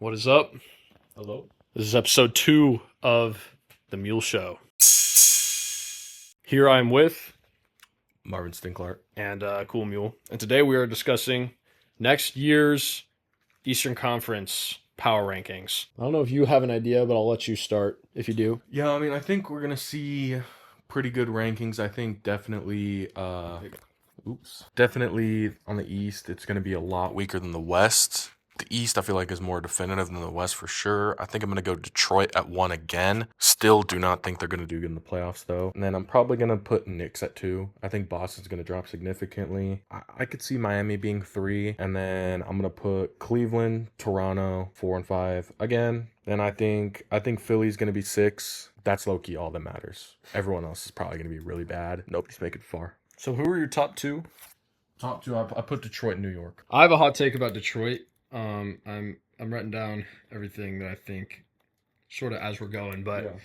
What is up? Hello. This is episode 2 of the Mule Show. Here I'm with Marvin Stinklar. and Cool Mule, and today we are discussing next year's Eastern Conference power rankings. I don't know if you have an idea, but I'll let you start if you do. Yeah, I mean, I think we're gonna see pretty good rankings. I think definitely on the East, it's gonna be a lot weaker than the West. The East, I feel like, is more definitive than the West for sure. I think I'm going to go Detroit at 1 again. Still do not think they're going to do good in the playoffs, though. And then I'm probably going to put Knicks at 2. I think Boston's going to drop significantly. I could see Miami being 3. And then I'm going to put Cleveland, Toronto, 4 and 5 again. Then I think Philly's going to be 6. That's low-key all that matters. Everyone else is probably going to be really bad. Nobody's making it far. So who are your top 2? Top 2, I put Detroit and New York. I have a hot take about Detroit. I'm writing down everything that I think sort of as we're going, but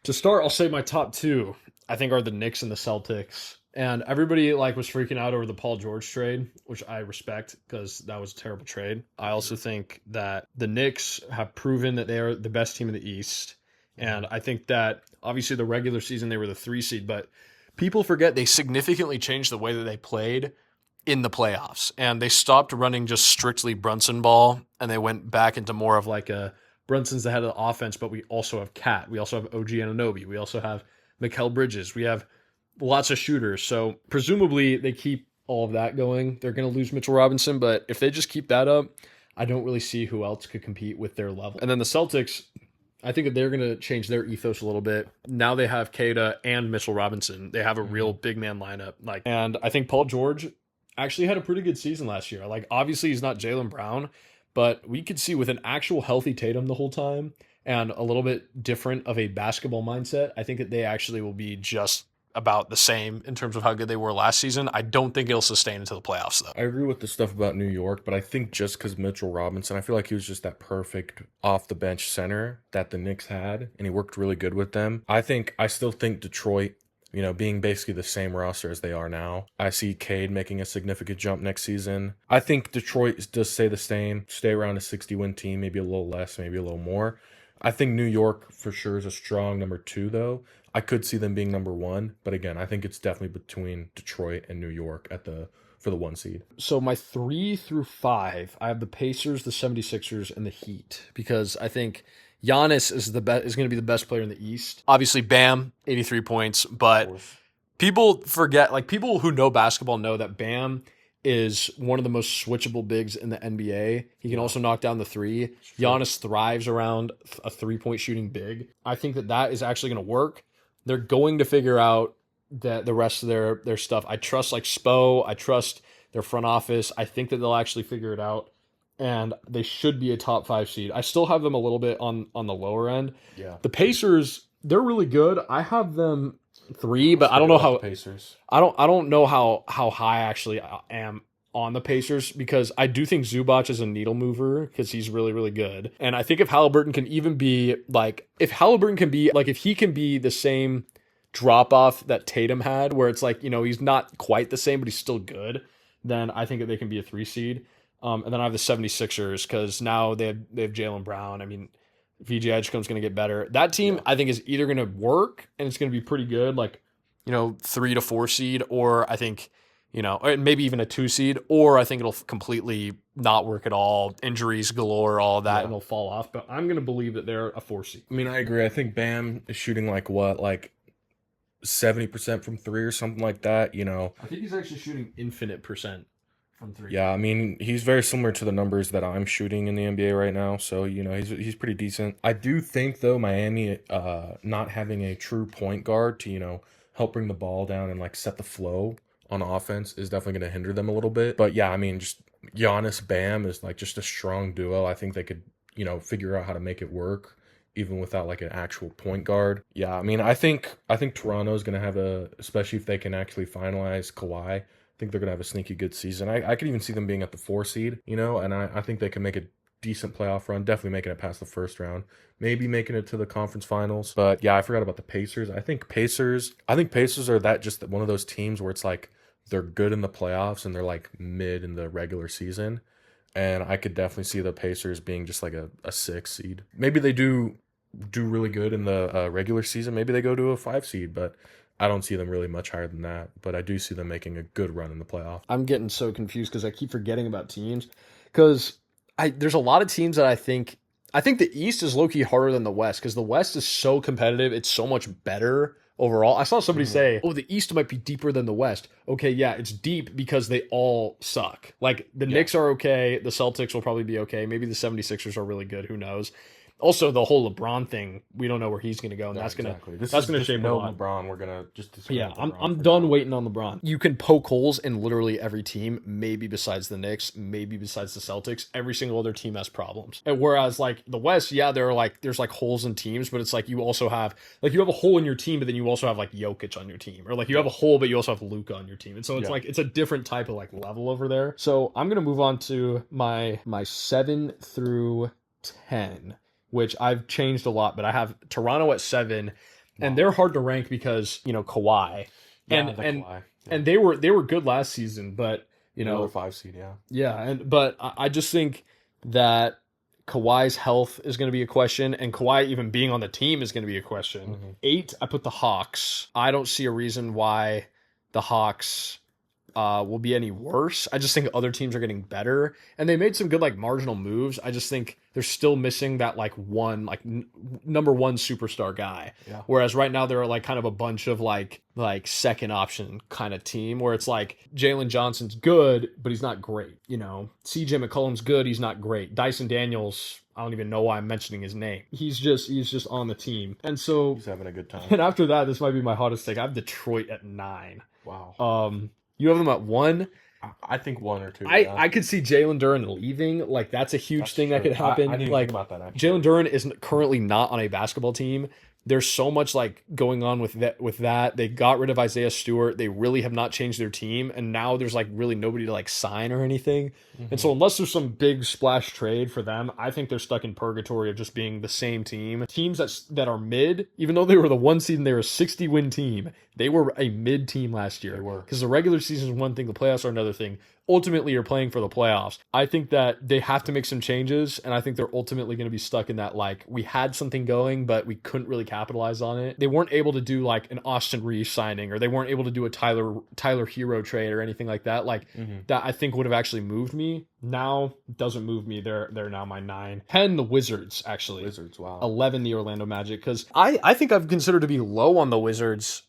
to start, I'll say my top 2 I think are the Knicks and the Celtics. And everybody was freaking out over the Paul George trade, which I respect because that was a terrible trade. I also think that the Knicks have proven that they are the best team in the East. And I think that obviously the regular season they were the 3 seed, but people forget they significantly changed the way that they played in the playoffs, and they stopped running just strictly Brunson ball, and they went back into more of like a Brunson's the head of the offense, but we also have Cat, we also have OG Anunoby, we also have Mikal Bridges, we have lots of shooters. So presumably they keep all of that going. They're going to lose Mitchell Robinson, but if they just keep that up, I don't really see who else could compete with their level. And then the Celtics, I think that they're going to change their ethos a little bit. Now they have Kata and Mitchell Robinson. They have a real big man lineup. And I think Paul George actually had a pretty good season last year. Obviously he's not Jaylen Brown, but we could see with an actual healthy Tatum the whole time and a little bit different of a basketball mindset, I think that they actually will be just about the same in terms of how good they were last season. I don't think it'll sustain into the playoffs, though. I agree with the stuff about New York, but I think just because Mitchell Robinson, I feel like he was just that perfect off-the-bench center that the Knicks had, and he worked really good with them. I still think Detroit, being basically the same roster as they are now. I see Cade making a significant jump next season. I think Detroit does stay the same, stay around a 60-win team, maybe a little less, maybe a little more. I think New York for sure is a strong number 2, though. I could see them being number 1, but again, I think it's definitely between Detroit and New York for the 1 seed. So my 3 through 5, I have the Pacers, the 76ers, and the Heat, because I think Giannis is going to be the best player in the East. Obviously, Bam, 83 points, but people forget, people who know basketball know that Bam is one of the most switchable bigs in the NBA. He can also knock down the 3. Giannis thrives around a 3-point shooting big. I think that is actually going to work. They're going to figure out that the rest of their stuff. I trust Spo. I trust their front office. I think that they'll actually figure it out. And they should be a top 5 seed. I still have them a little bit on the lower end. Yeah. The Pacers, they're really good. I have them 3, but I don't know how Pacers. I don't know how high actually I am on the Pacers, because I do think Zubac is a needle mover because he's really, really good. And I think if Halliburton can even be if he can be the same drop off that Tatum had, where it's he's not quite the same, but he's still good, then I think that they can be a 3 seed. And then I have the 76ers because now they have Jaylen Brown. I mean, VJ Edgecomb's going to get better. That team, I think, is either going to work and it's going to be pretty good, 3 to 4 seed, or I think, or maybe even a 2 seed, or I think it'll completely not work at all. Injuries galore, all of that, and it'll fall off. But I'm going to believe that they're a 4 seed. I mean, I agree. I think Bam is shooting 70% from 3 or something like that, I think he's actually shooting infinite percent from 3. Yeah, I mean, he's very similar to the numbers that I'm shooting in the NBA right now, so, he's pretty decent. I do think, though, Miami not having a true point guard to, help bring the ball down and, set the flow on offense is definitely going to hinder them a little bit. But, yeah, I mean, just Giannis, Bam is, just a strong duo. I think they could, figure out how to make it work, even without, an actual point guard. Yeah, I mean, I think Toronto's going to have especially if they can actually finalize Kawhi, I think they're going to have a sneaky good season. I could even see them being at the 4 seed, and I think they can make a decent playoff run, definitely making it past the first round, maybe making it to the conference finals. But yeah, I forgot about the Pacers. I think Pacers are just one of those teams where it's they're good in the playoffs and they're mid in the regular season. and I could definitely see the Pacers being just like a 6 seed. Maybe they do really good in the regular season. Maybe they go to a 5 seed, but I don't see them really much higher than that. But I do see them making a good run in the playoffs. I'm getting so confused because I keep forgetting about teams. Because there's a lot of teams that I think the East is low-key harder than the West because the West is so competitive. It's so much better overall. I saw somebody say, oh, the East might be deeper than the West. Okay, yeah, it's deep because they all suck. Like, the Knicks are okay. The Celtics will probably be okay. Maybe the 76ers are really good. Who knows? Also, the whole LeBron thing, we don't know where he's going to go, and that's going to shape a lot. LeBron, we're going to just I'm done waiting on LeBron. You can poke holes in literally every team, maybe besides the Knicks, maybe besides the Celtics. Every single other team has problems. And whereas like the West, yeah, there's like holes in teams, but it's like you also have you have a hole in your team, but then you also have like Jokic on your team, or like you have a hole, but you also have Luka on your team, and so it's like it's a different type of like level over there. So I'm gonna move on to my 7 through 10. Which I've changed a lot, but I have Toronto at 7, and they're hard to rank because Kawhi, and they were good last season, but another 5 seed, but I just think that Kawhi's health is going to be a question, and Kawhi even being on the team is going to be a question. 8, I put the Hawks. I don't see a reason why the Hawks will be any worse. I just think other teams are getting better, and they made some good like marginal moves. I just think they're still missing that like one number one superstar guy. Yeah. Whereas right now they're like kind of a bunch of like second option kind of team where it's like Jalen Johnson's good, but he's not great. CJ McCollum's good, he's not great. Dyson Daniels, I don't even know why I'm mentioning his name. He's just on the team, and so he's having a good time. And after that, this might be my hottest take. I have Detroit at 9. Wow. You have them at 1. I think 1 or 2. I could see Jalen Duren leaving. Like, that's a huge thing that could happen. I didn't like, think about that, actually. Jalen Duren is currently not on a basketball team. There's so much like going on with that. They got rid of Isaiah Stewart. They really have not changed their team, and now there's like really nobody to like sign or anything. And so unless there's some big splash trade for them, I think they're stuck in purgatory of just being the same team. Teams that are mid, even though they were the 1 seed and they were a 60-win team, they were a mid team last year. They were. Because the regular season is one thing, the playoffs are another thing. Ultimately, you're playing for the playoffs. I think that they have to make some changes, and I think they're ultimately going to be stuck in that, like, we had something going, but we couldn't really capitalize on it. They weren't able to do, like, an Austin Reeves signing, or they weren't able to do a Tyler Hero trade or anything like that. Like, that I think would have actually moved me. Now, it doesn't move me. They're now my 9. 10, the Wizards, actually. Wizards, wow. 11, the Orlando Magic, because I think I've considered to be low on the Wizards,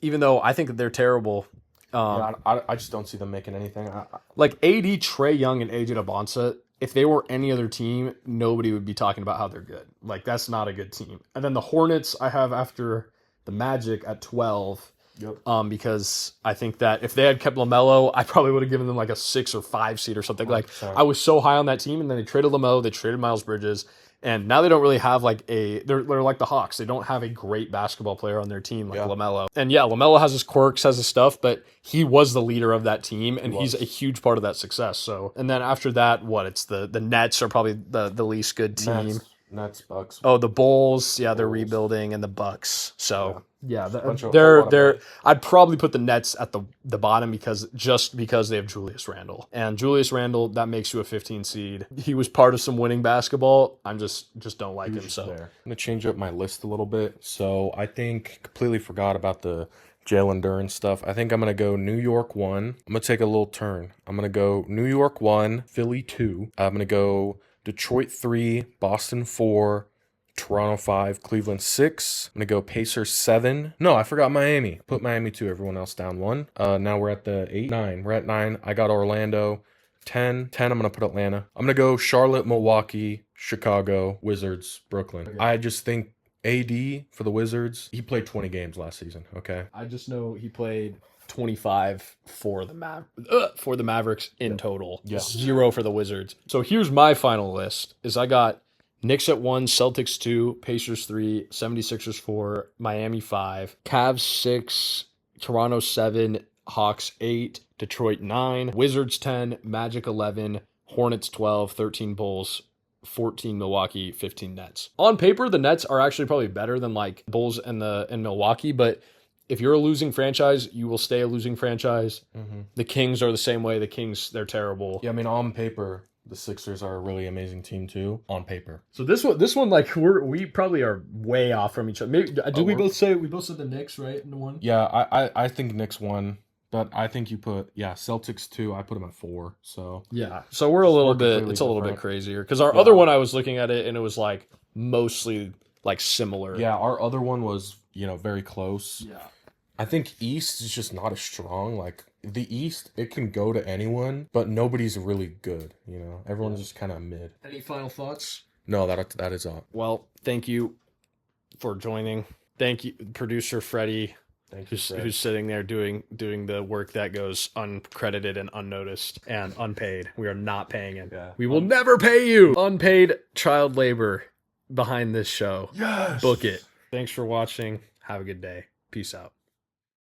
even though I think that they're terrible. I just don't see them making anything. Like AD, Trae Young, and AJ Bonsa, if they were any other team, nobody would be talking about how they're good. Like, that's not a good team. And then the Hornets, I have after the Magic at 12. Yep. Because I think that if they had kept LaMelo, I probably would have given them like a 6 or 5 seed or something. 100%. Like, I was so high on that team, and then they traded LaMelo, they traded Miles Bridges, and now they don't really have like they're like the Hawks. They don't have a great basketball player on their team like LaMelo. And yeah, LaMelo has his quirks, has his stuff, but he was the leader of that team, and he's a huge part of that success. So, and then after that, it's the Nets are probably the least good team. Nets, Bucks. Oh, the Bulls, yeah, they're rebuilding, and the Bucks. So yeah, they're. I'd probably put the Nets at the bottom because they have Julius Randle, and Julius Randle, that makes you a 15 seed. He was part of some winning basketball. I'm just don't like him. So I'm gonna change up my list a little bit. So I think completely forgot about the Jalen Duren stuff. I think I'm going to go New York 1. I'm going to take a little turn. I'm going to go New York 1, Philly 2. I'm going to go Detroit 3, Boston 4, Toronto 5, Cleveland 6. I'm going to go Pacers 7. No, I forgot Miami. Put Miami 2, everyone else down 1. Now we're at the 8, 9. We're at 9. I got Orlando. 10, I'm going to put Atlanta. I'm going to go Charlotte, Milwaukee, Chicago, Wizards, Brooklyn. Okay. I just think AD for the Wizards, he played 20 games last season, okay? I just know he played 25 for the Mavericks in total. Yeah. 0 for the Wizards. So here's my final list. I got Knicks at 1, Celtics 2, Pacers 3, 76ers 4, Miami 5, Cavs 6, Toronto 7, Hawks 8, Detroit 9, Wizards 10, Magic 11, Hornets 12, 13 Bulls, 14 Milwaukee, 15 Nets. On paper, the Nets are actually probably better than like Bulls and Milwaukee, but if you're a losing franchise, you will stay a losing franchise. Mm-hmm. The Kings are the same way. The Kings, they're terrible. Yeah, I mean, on paper, The Sixers are a really amazing team too on paper. So this one, like we probably are way off from each other. Maybe we both said the Knicks, right, in the one? Yeah, I think Knicks won, but I think you put Celtics 2. I put them at 4. So yeah, so we're a little bit. It's a little bit crazier because our other one, I was looking at it and it was like mostly like similar. Yeah, our other one was very close. Yeah. I think East is just not as strong. Like the East, it can go to anyone, but nobody's really good. Everyone's just kind of mid. Any final thoughts? No, that is all. Well, thank you for joining. Thank you, producer Freddie, who's sitting there doing the work that goes uncredited and unnoticed and unpaid. We are not paying him. Yeah. We will never pay you. Unpaid child labor behind this show. Yes. Book it. Thanks for watching. Have a good day. Peace out.